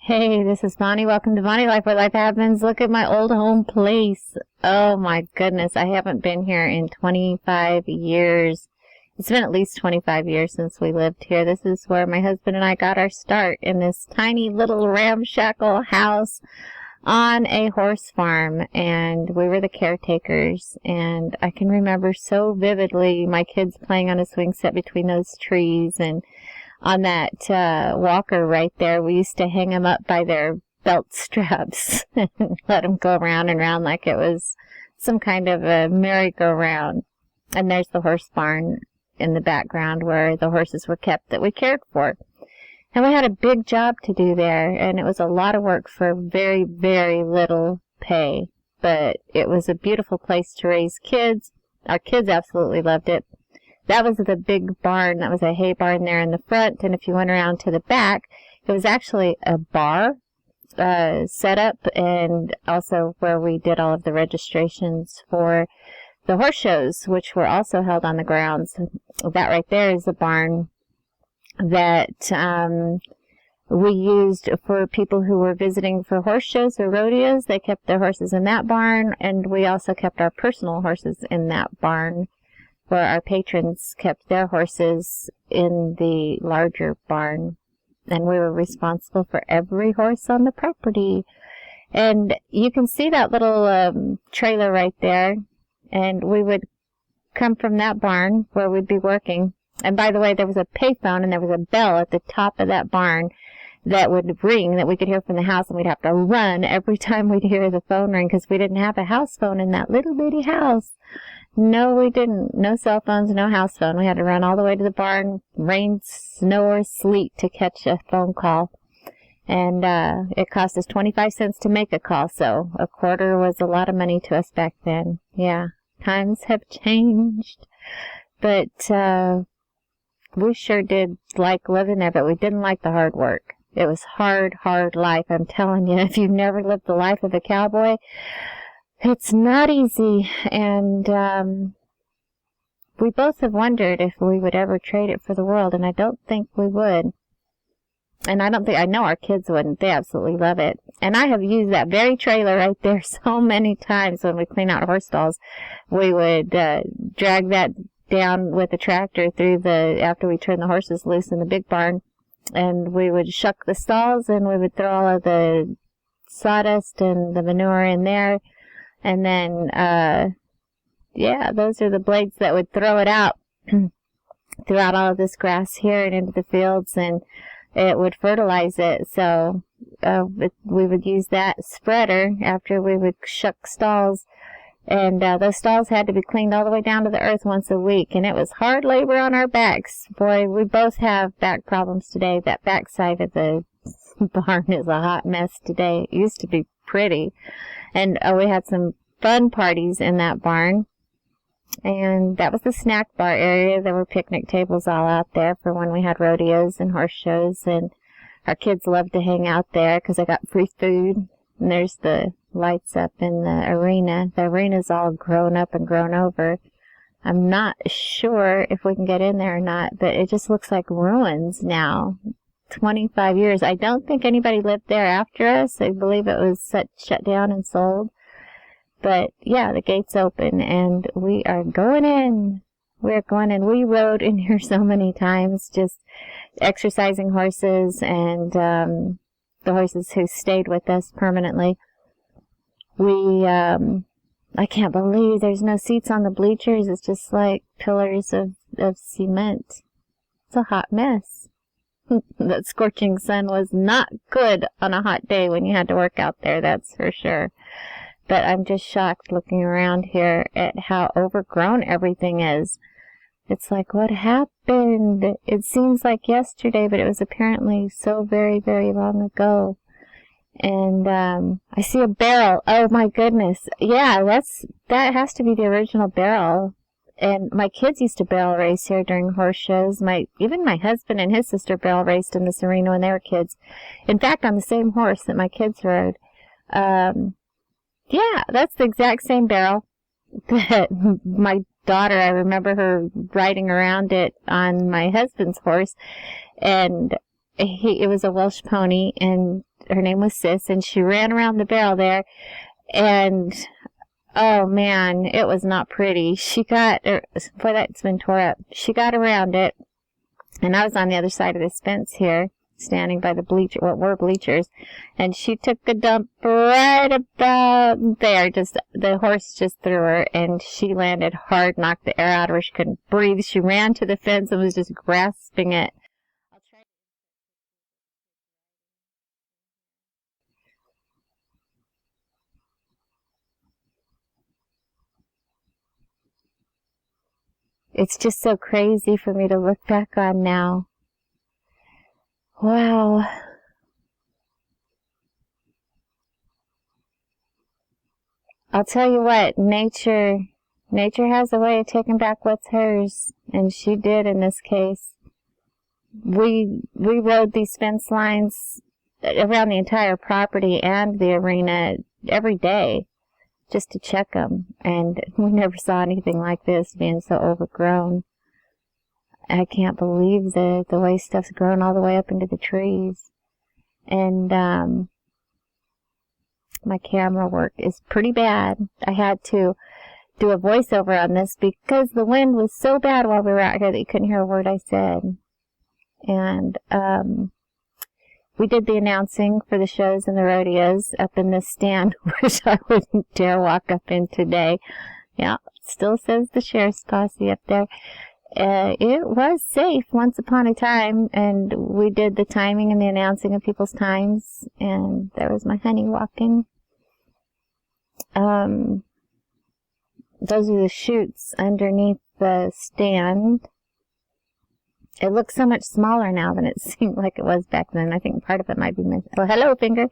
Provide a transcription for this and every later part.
Hey, this is Bonnie. Welcome to Bonnie Life, where life happens. Look at my old home place. Oh my goodness, I haven't been here in 25 years. It's been at least 25 years since we lived here. This is where my husband and I got our start, in this tiny little ramshackle house on a horse farm, and we were the caretakers. And I can remember so vividly my kids playing on a swing set between those trees, and on that walker right there, we used to hang them up by their belt straps and let them go round and round like it was some kind of a merry-go-round. And there's the horse barn in the background where the horses were kept that we cared for. And we had a big job to do there, and it was a lot of work for very, very little pay. But it was a beautiful place to raise kids. Our kids absolutely loved it. That was the big barn. That was a hay barn there in the front. And if you went around to the back, it was actually a bar set up, and also where we did all of the registrations for the horse shows, which were also held on the grounds. That right there is a barn that we used for people who were visiting for horse shows or rodeos. They kept their horses in that barn, and we also kept our personal horses in that barn, where our patrons kept their horses in the larger barn. And we were responsible for every horse on the property. And you can see that little trailer right there. And we would come from that barn where we'd be working. And by the way, there was a payphone and there was a bell at the top of that barn that would ring, that we could hear from the house, and we'd have to run every time we'd hear the phone ring, because we didn't have a house phone in that little bitty house. No, we didn't. No cell phones, no house phone. We had to run all the way to the barn, rain, snow, or sleet, to catch a phone call. And it cost us 25 cents to make a call, so a quarter was a lot of money to us back then. Yeah, times have changed. But we sure did like living there, but we didn't like the hard work. It was hard, hard life. I'm telling you, if you've never lived the life of a cowboy, it's not easy. And we both have wondered if we would ever trade it for the world, and I don't think we would. And I know our kids wouldn't. They absolutely love it. And I have used that very trailer right there so many times when we clean out horse stalls. We would drag that down with a tractor after we turned the horses loose in the big barn, and we would shuck the stalls, and we would throw all of the sawdust and the manure in there, and then those are the blades that would throw it out throughout all of this grass here and into the fields, and it would fertilize it. So we would use that spreader after we would shuck stalls. And those stalls had to be cleaned all the way down to the earth once a week. And it was hard labor on our backs. Boy, we both have back problems today. That back side of the barn is a hot mess today. It used to be pretty. And we had some fun parties in that barn. And that was the snack bar area. There were picnic tables all out there for when we had rodeos and horse shows. And our kids loved to hang out there because they got free food. And there's the lights up in the arena. The arena's all grown up and grown over. I'm not sure if we can get in there or not, but it just looks like ruins now. 25 years. I don't think anybody lived there after us. I believe it was shut down and sold. But yeah, the gate's open and we are going in. We're going in. We rode in here so many times, just exercising horses, and the horses who stayed with us permanently. I can't believe there's no seats on the bleachers. It's just like pillars of cement. It's a hot mess. That scorching sun was not good on a hot day when you had to work out there, that's for sure. But I'm just shocked looking around here at how overgrown everything is. It's like, what happened? It seems like yesterday, but it was apparently so very, very long ago. And I see a barrel. Oh my goodness. Yeah, that has to be the original barrel. And my kids used to barrel race here during horse shows. Even my husband and his sister barrel raced in this arena when they were kids. In fact, on the same horse that my kids rode. Yeah, that's the exact same barrel that my daughter, I remember her riding around it on my husband's horse, and it was a Welsh pony, and her name was Sis, and she ran around the barrel there, and oh man, it was not pretty. Boy, that's been tore up. She got around it, and I was on the other side of this fence here, standing by the what were bleachers, and she took a dump right about there. The horse just threw her, and she landed hard, knocked the air out of her. She couldn't breathe. She ran to the fence and was just grasping it. It's just so crazy for me to look back on now. Wow. I'll tell you what, nature has a way of taking back what's hers, and she did in this case. We rode these fence lines around the entire property and the arena every day just to check them, and we never saw anything like this being so overgrown. I can't believe the way stuff's grown all the way up into the trees. And my camera work is pretty bad. I had to do a voiceover on this because the wind was so bad while we were out here that you couldn't hear a word I said. And we did the announcing for the shows and the rodeos up in this stand, which I wouldn't dare walk up in today. Yeah, still says the sheriff's posse up there. It was safe once upon a time, and we did the timing and the announcing of people's times, and there was my honey walking. Those are the chutes underneath the stand. It looks so much smaller now than it seemed like it was back then. I think part of it might be missing. Oh, hello, finger.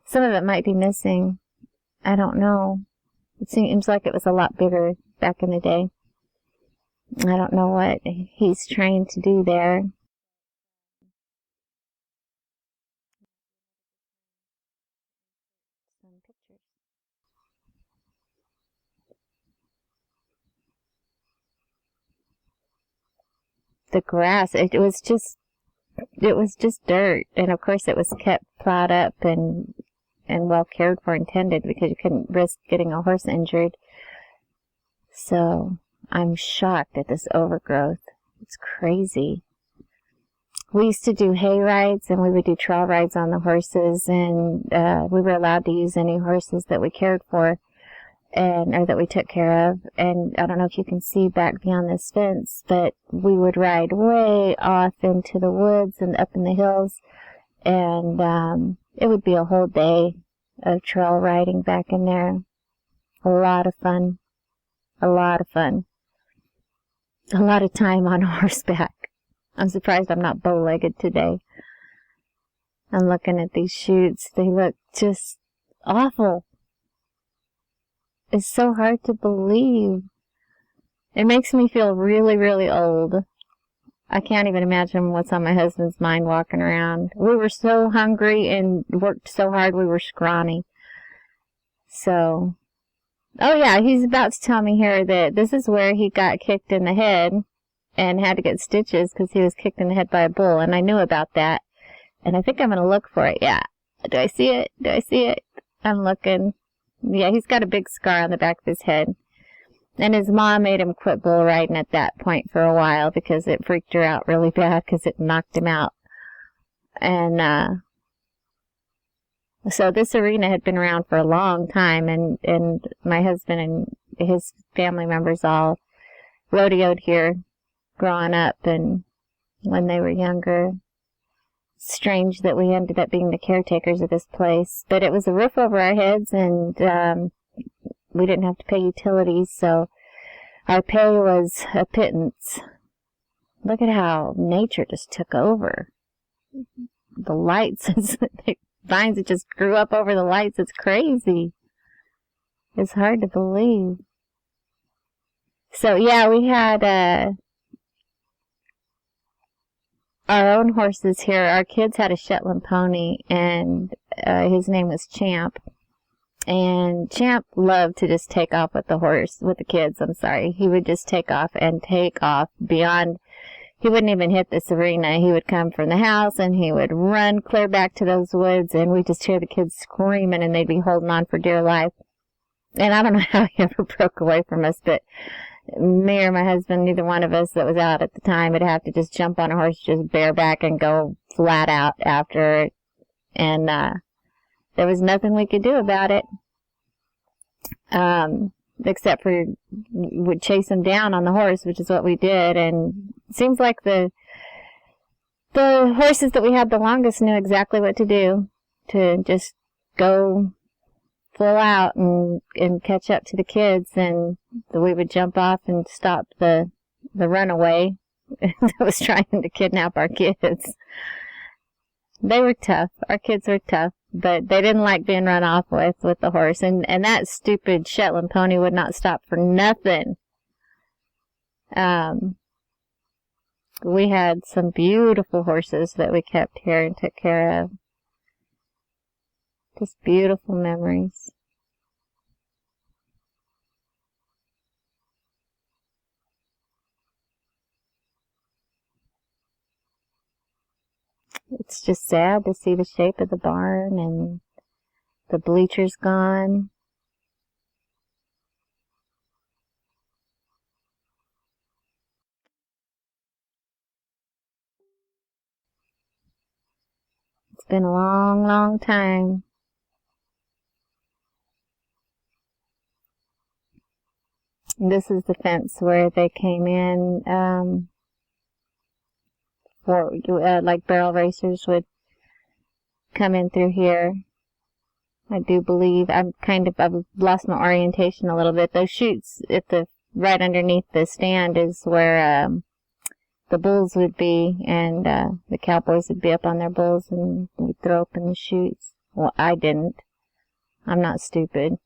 Some of it might be missing. I don't know. It seems like it was a lot bigger back in the day. I don't know what he's trying to do there. Some pictures. The grass, it was just dirt, and of course it was kept plowed up and well cared for and tended because you couldn't risk getting a horse injured. So I'm shocked at this overgrowth. It's crazy. We used to do hay rides, and we would do trail rides on the horses, and we were allowed to use any horses that we cared for, or that we took care of. And I don't know if you can see back beyond this fence, but we would ride way off into the woods and up in the hills, and it would be a whole day of trail riding back in there. A lot of fun. A lot of fun. A lot of time on horseback. I'm surprised I'm not bow-legged today. I'm looking at these chutes. They look just awful. It's so hard to believe. It makes me feel really, really old. I can't even imagine what's on my husband's mind walking around. We were so hungry and worked so hard we were scrawny. So, oh yeah, he's about to tell me here that this is where he got kicked in the head and had to get stitches because he was kicked in the head by a bull, and I knew about that. And I think I'm going to look for it. Yeah. Do I see it? Do I see it? I'm looking. Yeah, he's got a big scar on the back of his head. And his mom made him quit bull riding at that point for a while because it freaked her out really bad because it knocked him out. And so this arena had been around for a long time, and my husband and his family members all rodeoed here growing up and when they were younger. Strange that we ended up being the caretakers of this place, but it was a roof over our heads, and we didn't have to pay utilities, so our pay was a pittance. Look at how nature just took over. The lights, the vines that just grew up over the lights, it's crazy. It's hard to believe. So yeah, we had our own horses here. Our kids had a Shetland pony, and his name was Champ. And Champ loved to just take off with the kids, I'm sorry. He would just take off and take off beyond he wouldn't even hit this arena. He would come from the house and he would run clear back to those woods, and we'd just hear the kids screaming and they'd be holding on for dear life. And I don't know how he ever broke away from us, but me or my husband, neither one of us that was out at the time, would have to just jump on a horse, just bareback and go flat out after it. And there was nothing we could do about it, except for would chase him down on the horse, which is what we did. And it seems like the horses that we had the longest knew exactly what to do, to just go full out and catch up to the kids, and we would jump off and stop the runaway that was trying to kidnap our kids. They were tough. Our kids were tough, but they didn't like being run off with the horse. And that stupid Shetland pony would not stop for nothing. We had some beautiful horses that we kept here and took care of. Just beautiful memories. It's just sad to see the shape of the barn and the bleachers gone. It's been a long, long time. This is the fence where they came in, for, like barrel racers would come in through here. I do believe, I've lost my orientation a little bit. Those chutes right underneath the stand is where, the bulls would be, and, the cowboys would be up on their bulls and we'd throw open the chutes. Well, I didn't. I'm not stupid.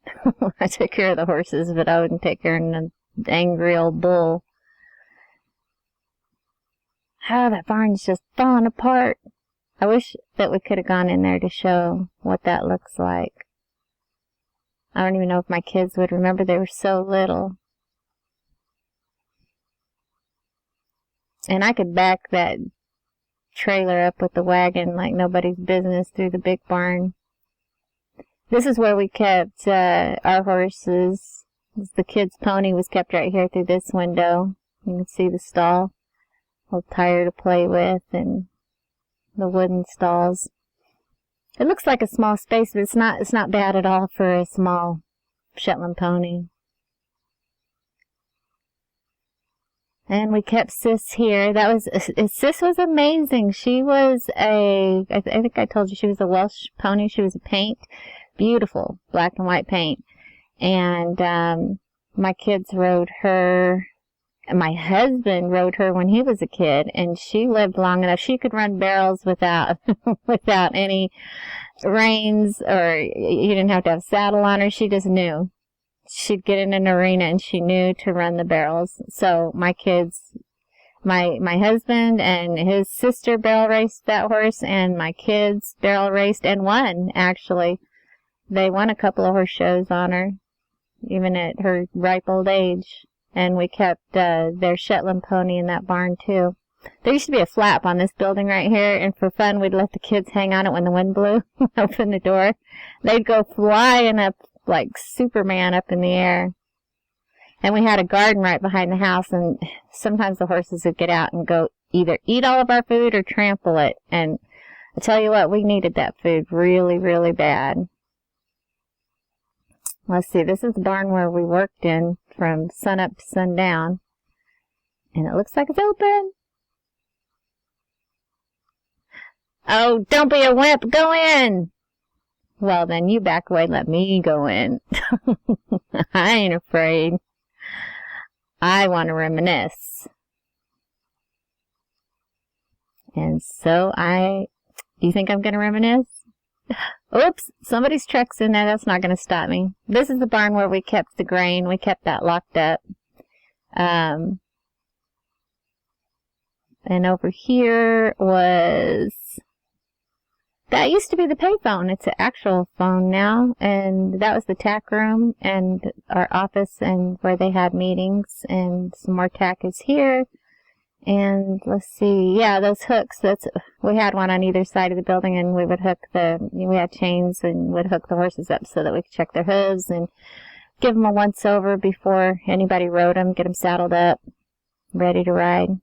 I took care of the horses, but I wouldn't take care of an angry old bull. How that barn's just falling apart. I wish that we could have gone in there to show what that looks like. I don't even know if my kids would remember. They were so little. And I could back that trailer up with the wagon like nobody's business through the big barn. This is where we kept our horses. The kids' pony was kept right here through this window. You can see the stall. Old tire to play with, and the wooden stalls. It looks like a small space, but it's not bad at all for a small Shetland pony. And we kept Sis here. Sis was amazing. She was I think I told you she was a Welsh pony. She was a paint. Beautiful black and white paint. And my kids rode her. My husband rode her when he was a kid, and she lived long enough. She could run barrels without without any reins, or you didn't have to have a saddle on her. She just knew. She'd get in an arena and she knew to run the barrels. So my kids, my husband and his sister barrel raced that horse, and my kids barrel raced and won, actually. They won a couple of horse shows on her, even at her ripe old age. And we kept their Shetland pony in that barn, too. There used to be a flap on this building right here, and for fun, we'd let the kids hang on it when the wind blew. Open the door. They'd go flying up like Superman up in the air. And we had a garden right behind the house, and sometimes the horses would get out and go either eat all of our food or trample it. And I tell you what, we needed that food really, really bad. Let's see, this is the barn where we worked in from sunup to sundown. And it looks like it's open. Oh, don't be a wimp, go in! Well, then you back away and let me go in. I ain't afraid. I want to reminisce. And so you think I'm going to reminisce? Oops, somebody's truck's in there. That's not going to stop me. This is the barn where we kept the grain. We kept that locked up. And over here that used to be the payphone. It's an actual phone now. And that was the tack room and our office and where they had meetings. And some more tack is here. And let's see, yeah, those hooks, we had one on either side of the building, and we would we had chains and would hook the horses up so that we could check their hooves and give them a once over before anybody rode them, get them saddled up, ready to ride.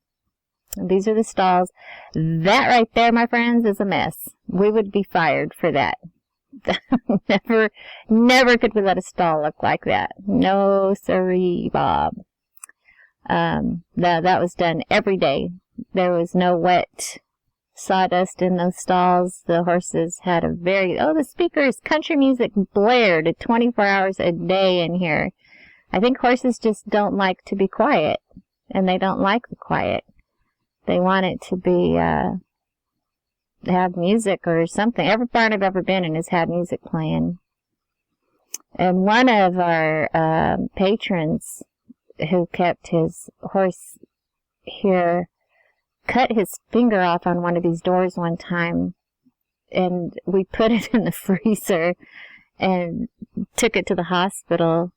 And these are the stalls. That right there, my friends, is a mess. We would be fired for that. Never could we let a stall look like that. No siree, Bob. That was done every day. There was no wet sawdust in those stalls. The horses had the speakers, country music blared 24 hours a day in here. I think horses just don't like to be quiet, and they don't like the quiet. They want it to be, have music or something. Every barn I've ever been in has had music playing. And one of our patrons who kept his horse here cut his finger off on one of these doors one time, and we put it in the freezer and took it to the hospital.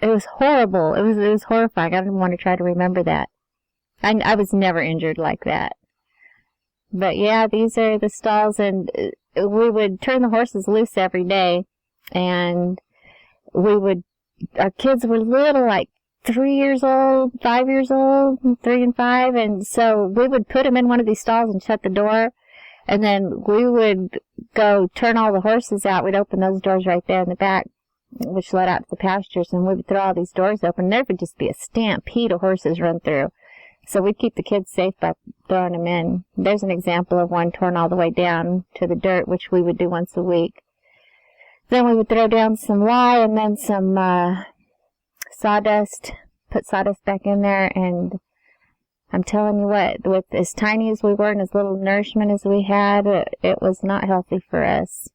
It was horrible. It was horrifying. I didn't want to try to remember that. I was never injured like that. But yeah, these are the stalls, and we would turn the horses loose every day, and our kids were little, like 3 years old, 5 years old, 3 and 5, and so we would put them in one of these stalls and shut the door, and then we would go turn all the horses out. We'd open those doors right there in the back, which led out to the pastures, and we would throw all these doors open. There would just be a stampede of horses run through. So we'd keep the kids safe by throwing them in. There's an example of one torn all the way down to the dirt, which we would do once a week. Then we would throw down some lye and then some sawdust, put sawdust back in there, and I'm telling you what, with as tiny as we were and as little nourishment as we had, it was not healthy for us.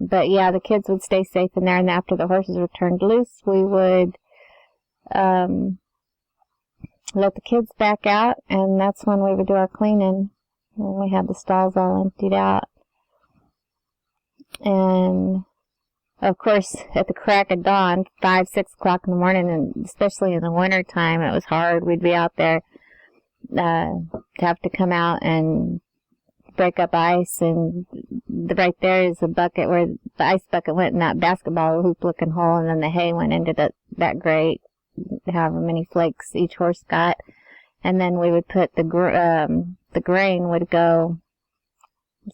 But yeah, the kids would stay safe in there, and after the horses were turned loose, we would let the kids back out, and that's when we would do our cleaning, when we had the stalls all emptied out. And of course, at the crack of dawn, 5, 6 o'clock in the morning, and especially in the winter time, it was hard. We'd be out there, have to come out and break up ice, and right there is a bucket where the ice bucket went in that basketball hoop-looking hole, and then the hay went into that grate, however many flakes each horse got, and then we would put the grain would go.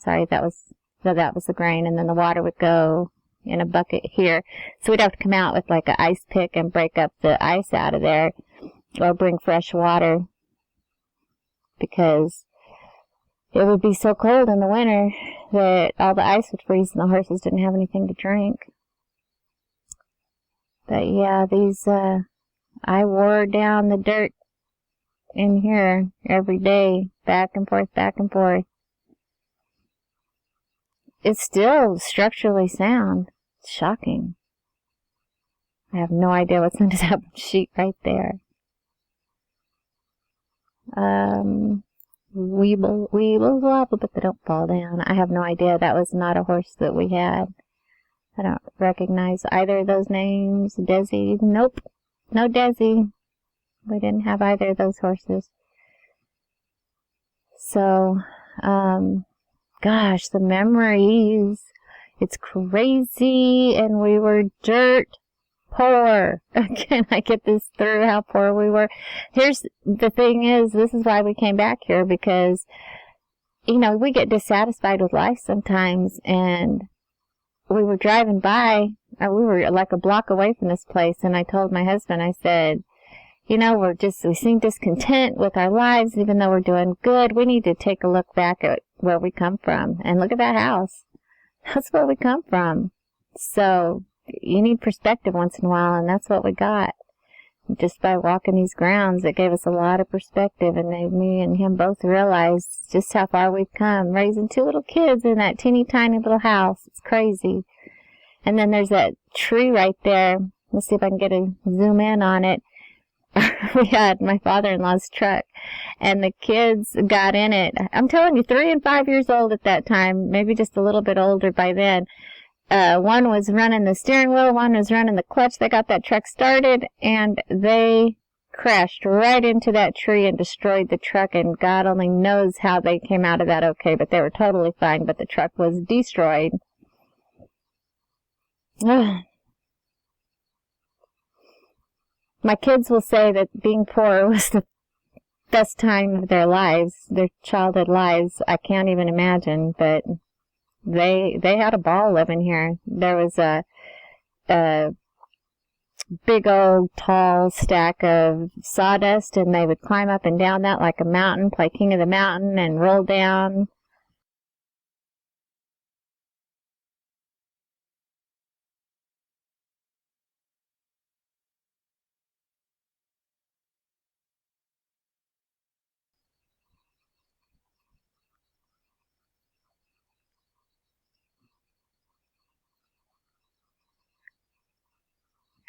That was the grain, and then the water would go in a bucket here. So we'd have to come out with like an ice pick and break up the ice out of there, or bring fresh water, because it would be so cold in the winter that all the ice would freeze and the horses didn't have anything to drink. But yeah, I wore down the dirt in here every day, back and forth, back and forth. It's still structurally sound. It's shocking. I have no idea what's under that sheet right there. Weebles wobble, but they don't fall down. I have no idea. That was not a horse that we had. I don't recognize either of those names. Desi, nope. No Desi. We didn't have either of those horses. So, gosh, the memories. It's crazy, and we were dirt poor. Can I get this through, how poor we were? Here's the thing is, this is why we came back here, because, we get dissatisfied with life sometimes, and we were driving by, we were like a block away from this place, and I told my husband, I said, we seem discontent with our lives, even though we're doing good. We need to take a look back at where we come from, and look at that house. That's where we come from. So, you need perspective once in a while, and that's what we got. Just by walking these grounds, it gave us a lot of perspective, and made me and him both realize just how far we've come, raising 2 little kids in that teeny tiny little house. It's crazy. And then there's that tree right there. Let's see if I can get a zoom in on it. We had my father-in-law's truck, and the kids got in it. I'm telling you, 3 and 5 years old at that time, maybe just a little bit older by then. One was running the steering wheel, one was running the clutch. They got that truck started, and they crashed right into that tree and destroyed the truck, and God only knows how they came out of that okay, but they were totally fine, but the truck was destroyed. My kids will say that being poor was the best time of their lives, their childhood lives. I can't even imagine, but they had a ball living here. There was a big old tall stack of sawdust, and they would climb up and down that like a mountain, play King of the Mountain, and roll down.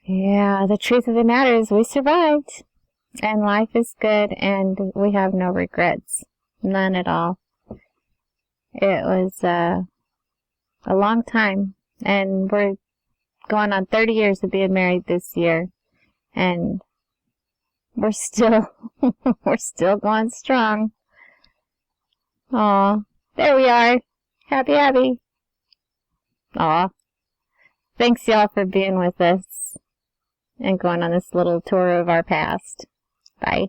Yeah, the truth of the matter is we survived, and life is good, and we have no regrets. None at all. It was a long time, and we're going on 30 years of being married this year, and we're still we're still going strong. Aw, there we are. Happy. Aw. Thanks y'all for being with us and going on this little tour of our past. Bye.